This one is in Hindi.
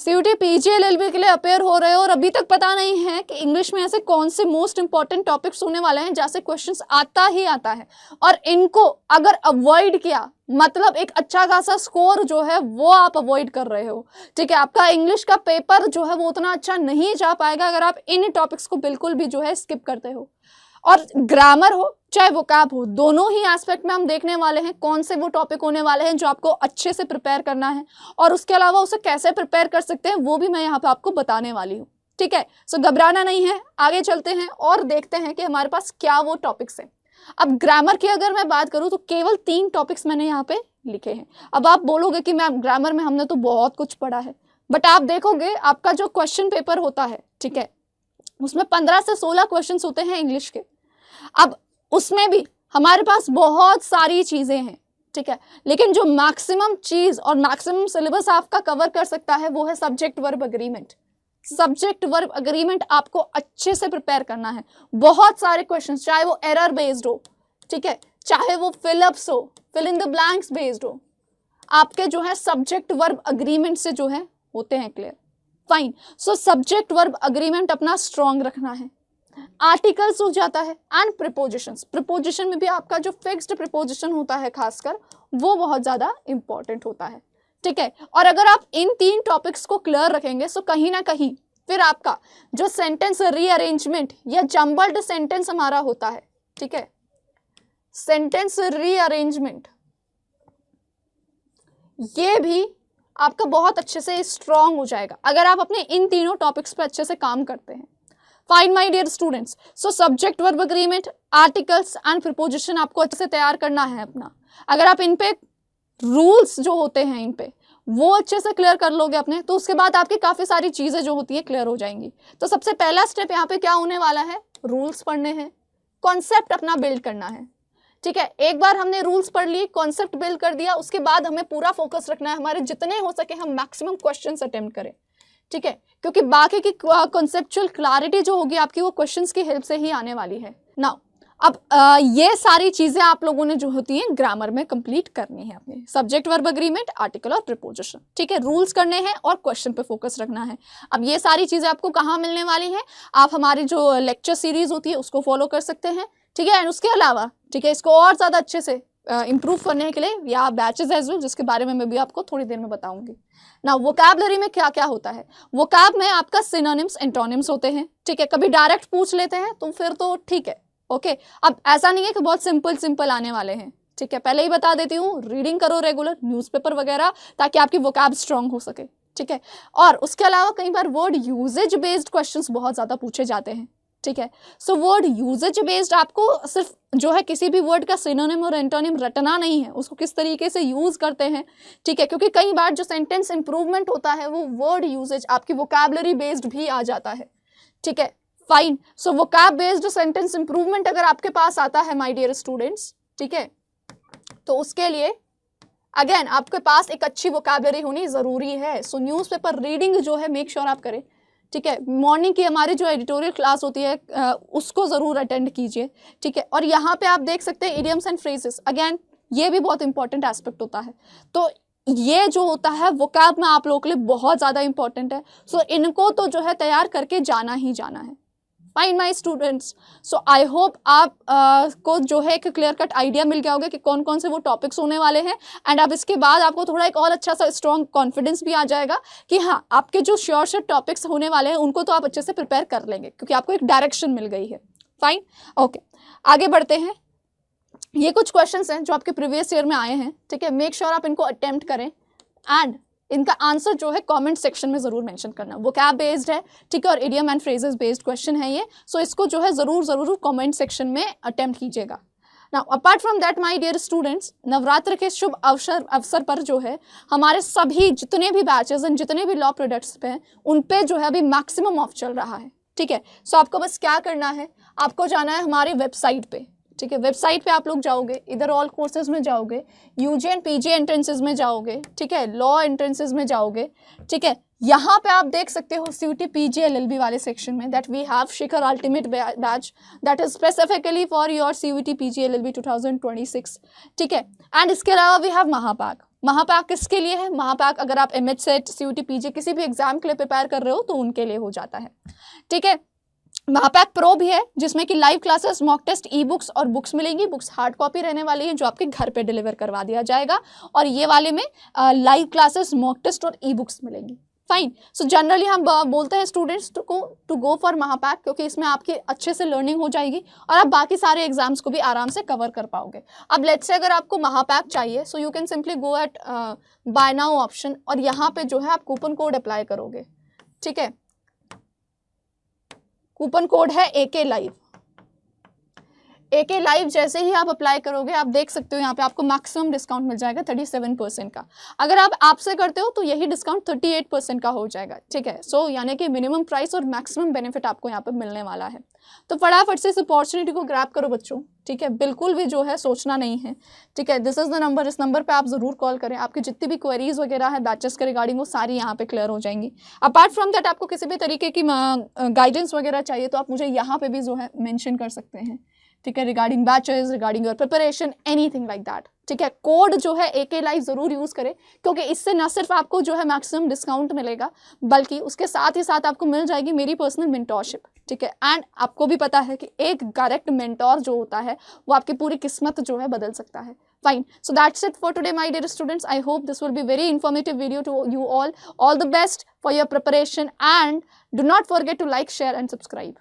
सीयूटी पीजीएलएलबी के लिए अपेयर हो रहे हो और अभी तक पता नहीं है कि इंग्लिश में ऐसे कौन से मोस्ट इंपॉर्टेंट टॉपिक्स होने वाले हैं जैसे क्वेश्चंस आता ही आता है, और इनको अगर अवॉइड किया मतलब एक अच्छा खासा स्कोर जो है वो आप अवॉइड कर रहे हो। ठीक है, आपका इंग्लिश का पेपर जो है वो उतना अच्छा नहीं जा पाएगा अगर आप इन टॉपिक्स को बिल्कुल भी जो है स्किप करते हो। और ग्रामर हो चाहे वोकैब हो, दोनों ही एस्पेक्ट में हम देखने वाले हैं कौन से वो टॉपिक होने वाले हैं जो आपको अच्छे से प्रिपेयर करना है, और उसके अलावा उसे कैसे प्रिपेयर कर सकते हैं वो भी मैं यहाँ पे आपको बताने वाली हूँ। ठीक है, सो घबराना नहीं है, आगे चलते हैं और देखते हैं कि हमारे पास क्या वो टॉपिक्स हैं। अब ग्रामर की अगर मैं बात करूँ तो केवल 3 टॉपिक्स मैंने यहाँ पे लिखे हैं। अब आप बोलोगे कि मैम ग्रामर में हमने तो बहुत कुछ पढ़ा है, बट आप देखोगे आपका जो क्वेश्चन पेपर होता है, ठीक है, उसमें 15 से 16 क्वेश्चन होते हैं इंग्लिश के। अब उसमें भी हमारे पास बहुत सारी चीजें हैं, ठीक है, लेकिन जो मैक्सिमम चीज और मैक्सिमम सिलेबस आपका कवर कर सकता है वो है subject verb agreement. Subject verb agreement आपको अच्छे से प्रिपेयर करना है। बहुत सारे क्वेश्चंस, चाहे वो एरर बेस्ड हो, ठीक है, चाहे वो फिलअप्स हो, fill in the blanks based हो, आपके जो है सब्जेक्ट वर्ब अग्रीमेंट से जो है होते हैं क्लियर। फाइन, सो सब्जेक्ट वर्ब अग्रीमेंट अपना स्ट्रॉन्ग रखना है। आर्टिकल्स हो जाता है एंड प्रीपोजिशंस। प्रीपोजिशन में भी आपका जो फिक्स्ड प्रीपोजिशन होता है खासकर वो बहुत ज्यादा इंपॉर्टेंट होता है। ठीक है, और अगर आप इन 3 टॉपिक्स को क्लियर रखेंगे तो कहीं ना कहीं फिर आपका जो सेंटेंस रीअरेंजमेंट या जम्बल्ड सेंटेंस हमारा होता है, ठीक है, सेंटेंस रीअरेंजमेंट, ये भी आपका बहुत अच्छे से स्ट्रॉन्ग हो जाएगा अगर आप अपने इन तीनों टॉपिक्स पे अच्छे से काम करते हैं। Fine my dear students, so subject verb agreement, articles and preposition आपको अच्छे से तैयार करना है अपना। अगर आप इन पे रूल्स जो होते हैं इन पे वो अच्छे से क्लियर कर लोगे अपने, तो उसके बाद आपकी काफी सारी चीजें जो होती है क्लियर हो जाएंगी। तो सबसे पहला स्टेप यहाँ पे क्या होने वाला है, रूल्स पढ़ने हैं, कॉन्सेप्ट अपना बिल्ड करना है। ठीक है, एक बार हमने रूल्स पढ़ लिए, कॉन्सेप्ट बिल्ड कर दिया, उसके बाद हमें पूरा फोकस रखना है हमारे जितने हो सके हम मैक्सिमम क्वेश्चंस अटेम्प्ट करें। ठीक है, क्योंकि बाकी की कॉन्सेप्चुअल क्लैरिटी जो होगी आपकी वो क्वेश्चंस की हेल्प से ही आने वाली है। नाउ अब ये सारी चीजें आप लोगों ने जो होती हैं ग्रामर में कंप्लीट करनी है अपने सब्जेक्ट वर्ब अग्रीमेंट, आर्टिकल और प्रीपोजिशन। ठीक है, रूल्स करने हैं और क्वेश्चन पे फोकस रखना है। अब ये सारी चीजें आपको कहाँ मिलने वाली हैं, आप हमारी जो लेक्चर सीरीज होती है उसको फॉलो कर सकते हैं। ठीक है, एंड उसके अलावा ठीक है इसको और ज्यादा अच्छे से इम्प्रूव करने के लिए या बैचेस एज वेल, जिसके बारे में मैं भी आपको थोड़ी देर में बताऊंगी। ना वोकैबुलरी में क्या क्या होता है, वोकैब में आपका सिनोनिम्स एंटोनिम्स होते हैं। ठीक है, कभी डायरेक्ट पूछ लेते हैं तो फिर तो ठीक है, ओके। अब ऐसा नहीं है कि बहुत सिंपल आने वाले हैं। ठीक है, पहले ही बता देती हूँ, रीडिंग करो रेगुलर, न्यूज़पेपर वगैरह, ताकि आपकी वोकैब स्ट्रांग हो सके। ठीक है, और उसके अलावा कई बार वर्ड यूजेज बेस्ड क्वेश्चंस बहुत ज़्यादा पूछे जाते हैं। ठीक है, सो वर्ड यूजेज बेस्ड आपको सिर्फ जो है किसी भी वर्ड का सिनोनिम और एंटोनिम रटना नहीं है, उसको किस तरीके से यूज करते हैं। ठीक है, क्योंकि कई बार जो सेंटेंस इंप्रूवमेंट होता है वो वर्ड यूजेज आपकी वोकैबुलरी बेस्ड भी आ जाता है। ठीक है, फाइन, सो वोकैब बेस्ड सेंटेंस इंप्रूवमेंट अगर आपके पास आता है माय डियर स्टूडेंट्स, ठीक है, तो उसके लिए अगेन आपके पास एक अच्छी वोकैबुलरी होनी जरूरी है। सो न्यूज़पेपर रीडिंग जो है मेक श्योर आप करें। ठीक है, मॉर्निंग की हमारी जो एडिटोरियल क्लास होती है उसको ज़रूर अटेंड कीजिए। ठीक है, और यहाँ पे आप देख सकते हैं इडियम्स एंड फ्रेजेस, अगेन ये भी बहुत इंपॉर्टेंट एस्पेक्ट होता है। तो ये जो होता है वोकैब में आप लोगों के लिए बहुत ज़्यादा इंपॉर्टेंट है। सो इनको तो जो है तैयार करके जाना ही जाना है। Fine my students, so I hope आप को जो है एक क्लियर कट आइडिया मिल गया होगा कि कौन कौन से वो टॉपिक्स होने वाले हैं। एंड अब इसके बाद आपको थोड़ा एक और अच्छा सा स्ट्रॉन्ग कॉन्फिडेंस भी आ जाएगा कि हाँ आपके जो श्योर टॉपिक्स होने वाले हैं उनको तो आप अच्छे से प्रिपेयर कर लेंगे, क्योंकि आपको एक डायरेक्शन मिल गई है। फाइन, ओके, आगे बढ़ते हैं। ये कुछ क्वेश्चंस हैं जो आपके प्रीवियस ईयर में आए हैं। ठीक है, मेक श्योर आप इनको अटेम्प्ट करें एंड इनका आंसर जो है कमेंट सेक्शन में जरूर मेंशन करना। वोकैब बेस्ड है, ठीक है, और idiom and phrases based question है ये। सो इसको जो है जरूर कमेंट सेक्शन में अटेम्प्ट कीजिएगा। Now apart from that my dear students, Navratra के शुभ अवसर पर जो है हमारे सभी जितने भी बैचेस एंड जितने भी लॉ प्रोडक्ट्स पे हैं उन पे जो है अभी मैक्सिमम ऑफ चल रहा है। ठीक है, सो आपको बस क्या करना है, आपको जाना है हमारी वेबसाइट पे। ठीक है, वेबसाइट पे आप लोग जाओगे, इधर ऑल कोर्सेज में जाओगे, यूजी एंड पीजी एंट्रेंसेज में जाओगे, ठीक है, लॉ एंट्रेंसेज में जाओगे। ठीक है, यहाँ पे आप देख सकते हो सीयूटी पीजी एलएलबी वाले सेक्शन में that we have Shikhar ultimate batch that is specifically for your CUT PG LLB 2026। ठीक है, एंड इसके अलावा वी हैव महापाग। महापैक किसके लिए है? महापैक अगर आप एमएच सेट, सीयूटी, पीजी किसी भी एग्जाम के लिए प्रिपेयर कर रहे हो तो उनके लिए हो जाता है, ठीक है। महापैक प्रो भी है जिसमें कि live classes, mock test, e books और बुक्स मिलेंगी। बुक्स हार्ड कॉपी रहने वाली है जो आपके घर पे डिलीवर करवा दिया जाएगा, और ये वाले में लाइव क्लासेस, मॉक टेस्ट और ई बुक्स मिलेंगी। फाइन। सो जनरली हम बोलते हैं स्टूडेंट्स को टू गो फॉर महापैक, क्योंकि इसमें आपकी अच्छे से लर्निंग हो जाएगी और आप बाकी सारे एग्जाम्स को भी आराम से कवर कर पाओगे। अब लेट्स से अगर आपको महापैक चाहिए, so you can simply go at buy now option, और यहाँ पे जो है आप कूपन कोड अप्लाई करोगे, ठीक है। कूपन कोड है AK लाइव। AK लाइव जैसे ही आप अप्लाई करोगे, आप देख सकते हो यहाँ पे आपको मैक्सिमम डिस्काउंट मिल जाएगा 37% का। अगर आप आपसे करते हो तो यही डिस्काउंट 38% का हो जाएगा, ठीक है। सो यानी कि मिनिमम प्राइस और मैक्सिमम बेनिफिट आपको यहाँ पे मिलने वाला है। तो फटाफट से इस अपॉर्चुनिटी को ग्रैब करो बच्चों, ठीक है। बिल्कुल भी जो है सोचना नहीं है, ठीक है। दिस इज द नंबर, इस नंबर पे आप जरूर कॉल करें। आपकी जितनी भी क्वेरीज वगैरह है बैचेस के रिगार्डिंग वो सारी यहाँ पे क्लियर हो जाएंगी। अपार्ट फ्रॉम दैट आपको किसी भी तरीके की गाइडेंस वगैरह चाहिए तो आप मुझे यहाँ पे भी जो है मेंशन कर सकते हैं, ठीक है, regarding batches, regarding your preparation, anything like that, ठीक है। कोड जो है AK लाइव जरूर यूज करें, क्योंकि इससे न सिर्फ आपको जो है मैक्सिमम डिस्काउंट मिलेगा, बल्कि उसके साथ ही साथ आपको मिल जाएगी मेरी पर्सनल मेंटोरशिप, ठीक है। एंड आपको भी पता है कि एक करेक्ट मेंटोर जो होता है वो आपकी पूरी किस्मत जो है बदल सकता है। Fine. So that's it for today, my dear students. I hope this will be very informative video to you all. All the best for your preparation, and do not forget to like, share and subscribe.